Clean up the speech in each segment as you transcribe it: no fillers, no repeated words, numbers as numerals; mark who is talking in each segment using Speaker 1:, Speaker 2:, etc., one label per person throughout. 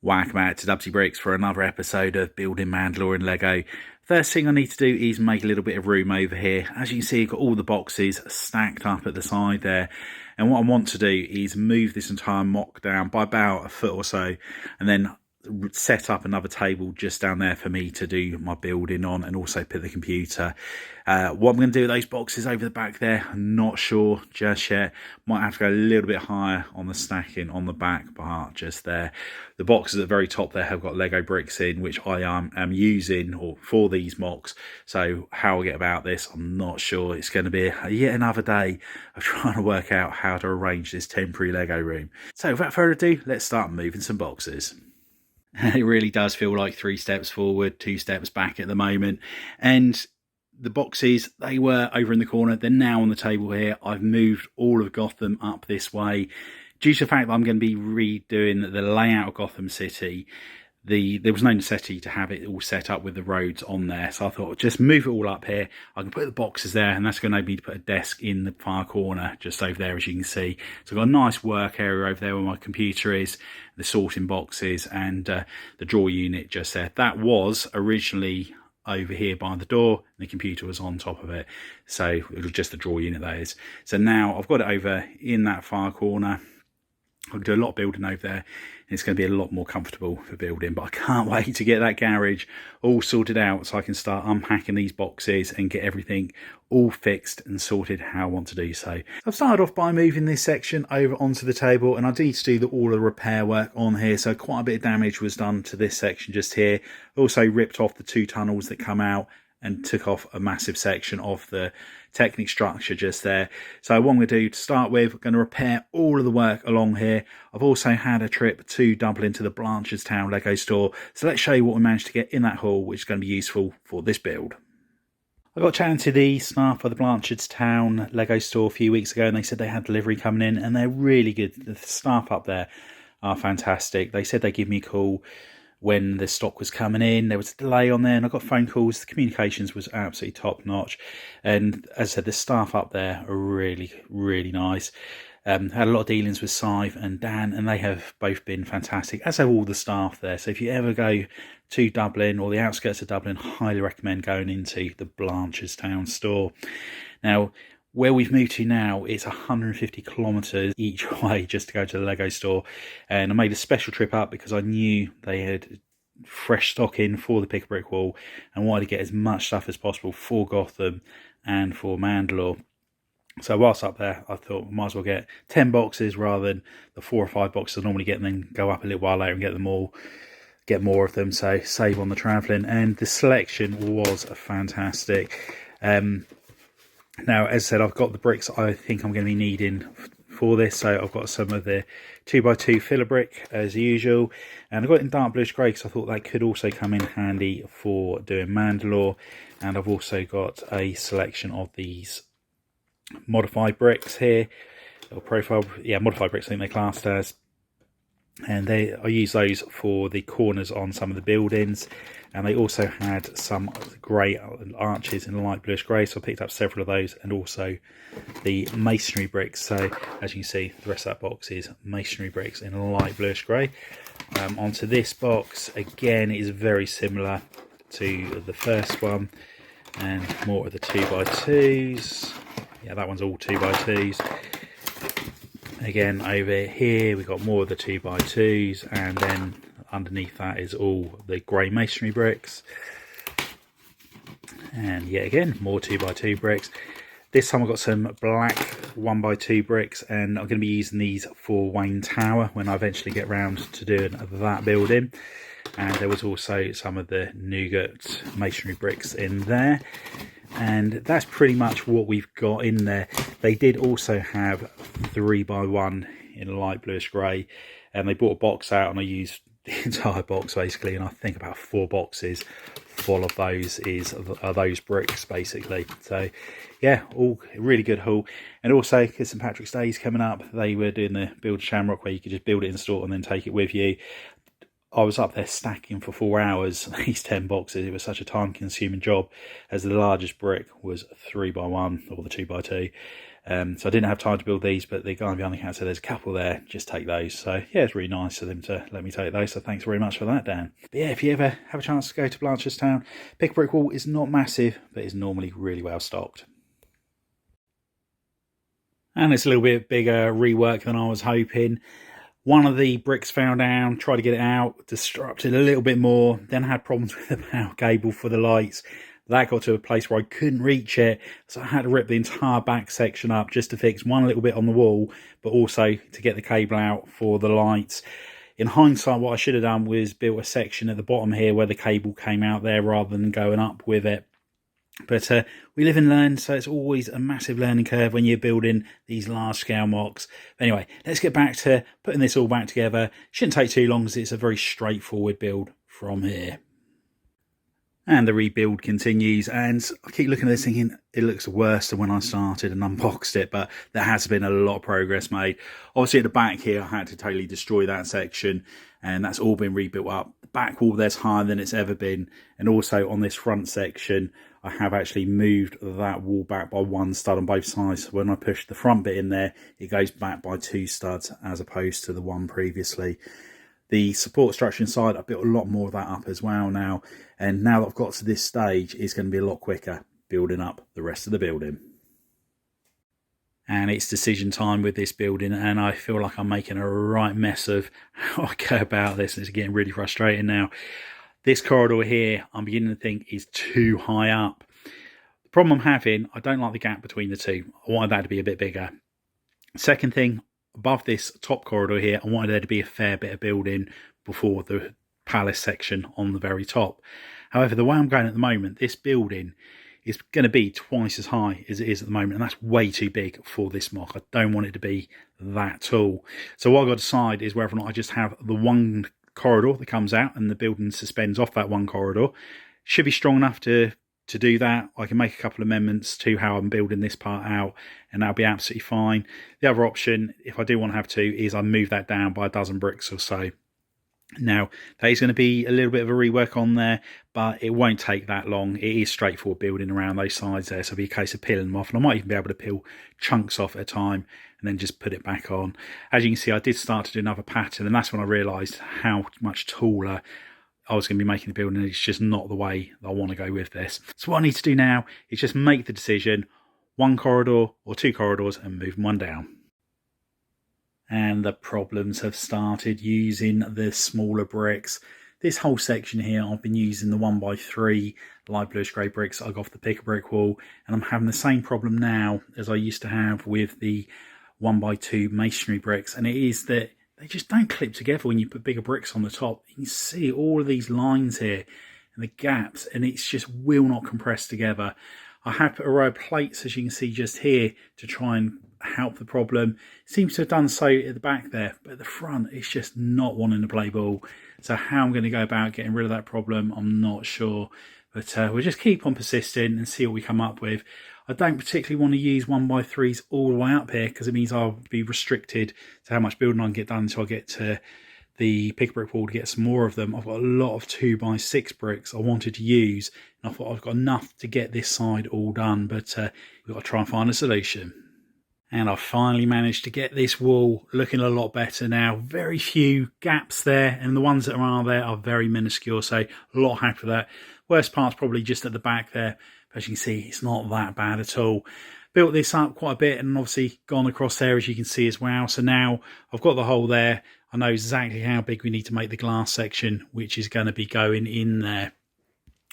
Speaker 1: Welcome out to Dubsy Bricks for another episode of Building Mandalore in Lego. First thing I need to do is make a little bit of room over here. As you can see, I've got all the boxes stacked up at the side there. And what I want to do is move this entire mock down by about a foot or so, and then set up another table just down there for me to do my building on, and also put the computer. What I'm going to do with those boxes over the back there, I'm not sure just yet. Might have to go a little bit higher on the stacking on the back part just there. The boxes at the very top there have got Lego bricks in, which I am using for these mocks. So how I get about this, I'm not sure. It's going to be yet another day of trying to work out how to arrange this temporary Lego room. So without further ado, let's start moving some boxes. It really does feel like 3 steps forward, 2 steps back at the moment. And the boxes, they were over in the corner. They're now on the table here. I've moved all of Gotham up this way. Due to the fact that I'm going to be redoing the layout of Gotham City, there was no necessity to have it all set up with the roads on there. So I thought, just move it all up here. I can put the boxes there, and that's going to enable me to put a desk in the far corner just over there, as you can see. So I've got a nice work area over there where my computer is, the sorting boxes, and the drawer unit just there. That was originally over here by the door, and the computer was on top of it. So it was just the drawer unit, that is. So now I've got it over in that far corner. I can do a lot of building over there. It's going to be a lot more comfortable for building, but I can't wait to get that garage all sorted out so I can start unpacking these boxes and get everything all fixed and sorted how I want to do so. I've started off by moving this section over onto the table, and I need to do all the repair work on here, so quite a bit of damage was done to this section just here. Also ripped off the 2 tunnels that come out and took off a massive section of the Technic structure just there. So what I'm going to do to start with, I'm going to repair all of the work along here. I've also had a trip to Dublin to the Blanchards Town Lego store. So let's show you what we managed to get in that haul, which is going to be useful for this build. I got chatting to the staff of the Blanchards Town Lego store a few weeks ago, and they said they had delivery coming in, and they're really good. The staff up there are fantastic. They said they'd give me a call when the stock was coming in. There was a delay on there, and I got phone calls. The communications was absolutely top notch, and as I said, the staff up there are really, really nice. Had a lot of dealings with Sive and Dan, and they have both been fantastic, as have all the staff there. So if you ever go to Dublin or the outskirts of Dublin, highly recommend going into the Blanchards Town store. Now, where we've moved to now, it's 150 kilometres each way just to go to the Lego store. And I made a special trip up because I knew they had fresh stock in for the Pick a Brick Wall and wanted to get as much stuff as possible for Gotham and for Mandalore. So whilst up there, I thought I might as well get 10 boxes rather than the 4 or 5 boxes I normally get, and then go up a little while later and get more of them. So save on the travelling. And the selection was fantastic. Now, as I said, I've got the bricks I think I'm going to be needing for this. So I've got some of the 2x2 filler brick as usual. And I've got it in dark bluish grey because I thought that could also come in handy for doing Mandalore. And I've also got a selection of these modified bricks here. Or modified bricks I think they're classed as. And I use those for the corners on some of the buildings, and they also had some grey arches in light bluish grey, so I picked up several of those, and also the masonry bricks. So as you can see, the rest of that box is masonry bricks in light bluish grey. Onto this box, again, it is very similar to the first one, and more of the 2x2s. Yeah, that one's all 2x2s. Again, over here we've got more of the 2x2s, and then underneath that is all the grey masonry bricks. And yet again, more 2x2 bricks. This time I've got some black 1x2 bricks, and I'm going to be using these for Wayne Tower when I eventually get round to doing that building. And there was also some of the nougat masonry bricks in there. And that's pretty much what we've got in there. They did also have 3x1 in light bluish grey, and they bought a box out, and I used the entire box basically, and I think about 4 boxes full of those are those bricks basically. So yeah, all really good haul. And also, because St Patrick's Day is coming up, they were doing the build Shamrock where you could just build it in store and then take it with you. I was up there stacking for 4 hours these 10 boxes. It was such a time consuming job, as the largest brick was 3x1 or the 2x2. So I didn't have time to build these, but the guy behind the counter said there's a couple there, just take those. So yeah, it's really nice of them to let me take those. So thanks very much for that, Dan. But yeah, if you ever have a chance to go to Blanchards Town, pick a brick wall is not massive, but it's normally really well stocked. And it's a little bit bigger rework than I was hoping. One of the bricks fell down, tried to get it out, disrupted a little bit more, then had problems with the power cable for the lights. That got to a place where I couldn't reach it, so I had to rip the entire back section up just to fix one little bit on the wall, but also to get the cable out for the lights. In hindsight, what I should have done was built a section at the bottom here where the cable came out there rather than going up with it. But we live and learn, so it's always a massive learning curve when you're building these large-scale mocks. But anyway, let's get back to putting this all back together. Shouldn't take too long, as it's a very straightforward build from here. And the rebuild continues, and I keep looking at this thinking it looks worse than when I started and unboxed it, but there has been a lot of progress made. Obviously at the back here I had to totally destroy that section, and that's all been rebuilt up. The back wall there's higher than it's ever been, and also on this front section I have actually moved that wall back by one stud on both sides. So when I push the front bit in there, it goes back by 2 studs as opposed to the one previously. The support structure inside, I've built a lot more of that up as well now. And now that I've got to this stage, it's going to be a lot quicker building up the rest of the building. And it's decision time with this building, and I feel like I'm making a right mess of how I go about this. It's getting really frustrating now. This corridor here, I'm beginning to think is too high up. The problem I'm having, I don't like the gap between the two. I wanted that to be a bit bigger. Second thing, above this top corridor here, I wanted there to be a fair bit of building before the palace section on the very top. However, the way I'm going at the moment, this building is going to be twice as high as it is at the moment, and that's way too big for this mock. I don't want it to be that tall. So what I've got to decide is whether or not I just have the one corridor that comes out and the building suspends off that one corridor. Should be strong enough to do that. I can make a couple of amendments to how I'm building this part out, and that'll be absolutely fine. The other option, if I do want to have to, is I move that down by a dozen bricks or so. Now, that is going to be a little bit of a rework on there, but it won't take that long. It is straightforward building around those sides there, so it'll be a case of peeling them off, and I might even be able to peel chunks off at a time and then just put it back on. As you can see, I did start to do another pattern, and that's when I realised how much taller I was going to be making the building, and it's just not the way I want to go with this. So what I need to do now is just make the decision, one corridor or 2 corridors, and move one down. And the problems have started using the smaller bricks. This whole section here, I've been using the 1x3 light bluish grey bricks I got off the pick a brick wall, and I'm having the same problem now as I used to have with the 1x2 masonry bricks, and it is that they just don't clip together when you put bigger bricks on the top. You can see all of these lines here and the gaps, and it's just will not compress together. I have put a row of plates, as you can see just here, to try and help the problem. It seems to have done so at the back there, but at the front it's just not wanting to play ball. So how I'm going to go about getting rid of that problem, I'm not sure. But we'll just keep on persisting and see what we come up with. I don't particularly want to use 1x3s all the way up here, because it means I'll be restricted to how much building I can get done until I get to the pick brick wall to get some more of them. I've got a lot of 2x6 bricks I wanted to use, and I thought I've got enough to get this side all done, but we've got to try and find a solution. And I've finally managed to get this wall looking a lot better now. Very few gaps there, and the ones that are there are very minuscule, so a lot happy with that. Worst part's probably just at the back there, but as you can see, it's not that bad at all. Built this up quite a bit, and obviously gone across there, as you can see as well. So now I've got the hole there. I know exactly how big we need to make the glass section, which is going to be going in there.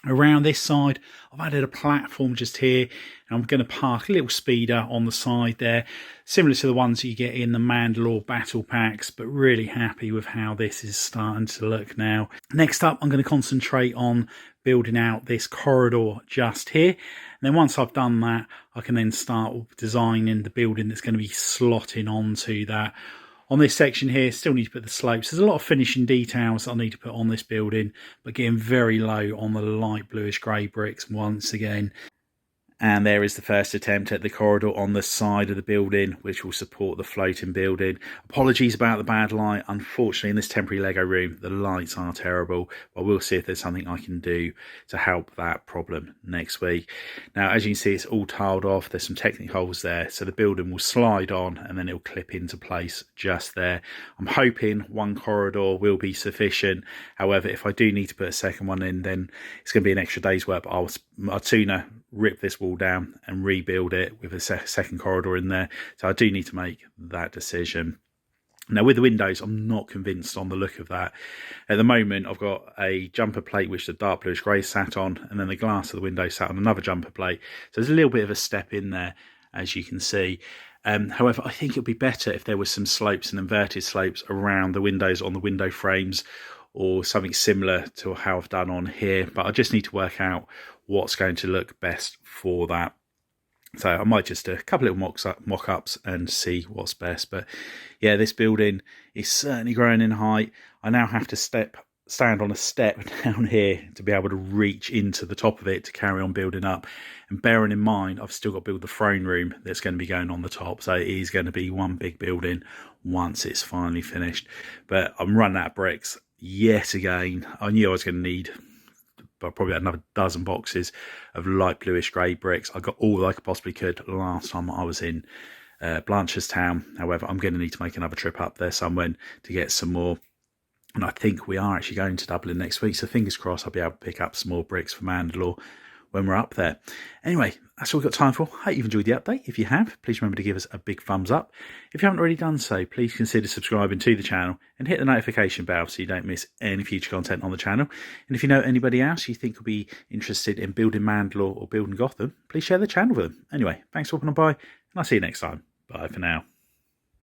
Speaker 1: Around this side, I've added a platform just here, and I'm going to park a little speeder on the side there, similar to the ones you get in the Mandalore battle packs, but really happy with how this is starting to look now. Next up, I'm going to concentrate on building out this corridor just here, and then once I've done that, I can then start designing the building that's going to be slotting onto that. On this section here, still need to put the slopes. There's a lot of finishing details that I need to put on this building, but getting very low on the light bluish grey bricks once again. And there is the first attempt at the corridor on the side of the building, which will support the floating building. Apologies about the bad light. Unfortunately, in this temporary Lego room, the lights are terrible. But we'll see if there's something I can do to help that problem next week. Now, as you can see, it's all tiled off. There's some technic holes there. So the building will slide on and then it'll clip into place just there. I'm hoping one corridor will be sufficient. However, if I do need to put a second one in, then it's going to be an extra day's work. But I'd sooner rip this wall down and rebuild it with a second corridor in there. So I do need to make that decision. Now, with the windows, I'm not convinced on the look of that. At the moment, I've got a jumper plate which the dark bluish grey sat on, and then the glass of the window sat on another jumper plate. So there's a little bit of a step in there, as you can see. However, I think it would be better if there was some slopes and inverted slopes around the windows on the window frames, or something similar to how I've done on here. But I just need to work out what's going to look best for that. So I might just do a couple of mock-ups and see what's best. But yeah, this building is certainly growing in height. I now have to stand on a step down here to be able to reach into the top of it to carry on building up. And bearing in mind, I've still got to build the throne room that's going to be going on the top. So it is going to be one big building once it's finally finished. But I'm running out of bricks yet again. I knew I was going to need probably another dozen boxes of light bluish grey bricks. I got all I possibly could last time I was in Blanchards Town. However, I'm going to need to make another trip up there somewhere to get some more. And I think we are actually going to Dublin next week. So fingers crossed I'll be able to pick up some more bricks for Mandalore when we're up there. Anyway, that's all we've got time for. Hope you've enjoyed the update. If you have, please remember to give us a big thumbs up. If you haven't already done so, please consider subscribing to the channel and hit the notification bell so you don't miss any future content on the channel. And if you know anybody else you think will be interested in building Mandalore or building Gotham, please share the channel with them. Anyway, thanks for popping on by, and I'll see you next time. Bye for now.